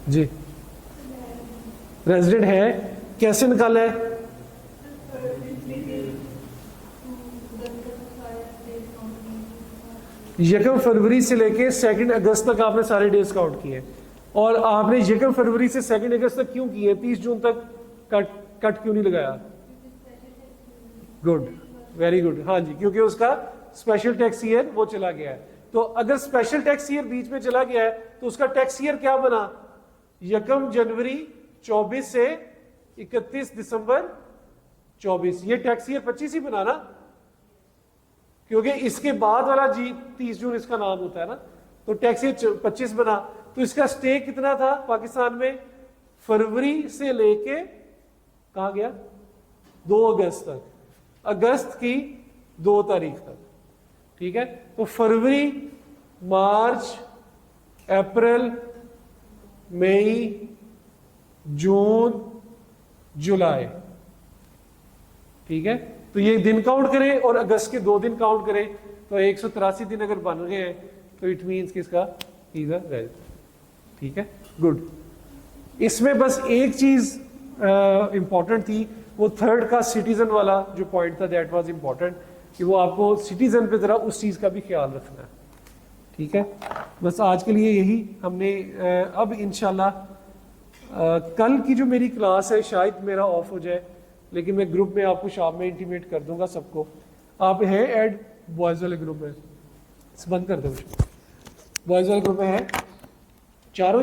जी रेजिडेंट है, कैसे निकाला है? यकम फरवरी से लेके 2 अगस्त तक आपने सारे डेज काउंट किए, और आपने यकम फरवरी से 2 अगस्त तक क्यों किए? 30 जून तक कट क्यों नहीं लगाया? Good, very good. हाँ जी, क्योंकि उसका स्पेशल टैक्स ईयर वो चला गया है। तो अगर स्पेशल टैक्स ईयर बीच में चला गया है तो उसका टैक्स ईयर क्या बना? यकम जनवरी 24 से 31 दिसंबर 24। ये टैक्स ईयर 25 ही बना ना, क्योंकि इसके बाद वाला 30 जून इसका नाम होता है ना, तो टैक्स ईयर 25 बना। तो इसका स्टे कितना था पाकिस्तान में? फरवरी से लेके कहां गया? 2 अगस्त तक, अगस्त की 2 तारीख तक। ठीक है, तो फरवरी, मार्च, अप्रैल, मई, जून, जुलाई। ठीक है, तो ये दिन काउंट करें और अगस्त के 2 दिन काउंट करें, तो 183 दिन अगर बन गए हैं तो इट मीन्स किसका? इधर रेजिडेंट। ठीक है, गुड। इसमें बस एक चीज इंपॉर्टेंट थी, वो थर्ड का सिटीजन वाला जो पॉइंट था, दैट वाज इंपॉर्टेंट, कि वो आपको सिटीजन पे जरा उस चीज का भी ख्याल रखना है। ठीक है, बस आज के लिए यही हमने अब इंशाल्लाह कल की जो मेरी क्लास है शायद मेरा ऑफ हो जाए, लेकिन मैं ग्रुप में आपको शाम में इंटीमेट कर दूंगा सबको। आप हैं ऐड बॉयज़ वाले ग्रुप में? बंद कर दो, बॉयज़ वाले ग्रुप में है चारों।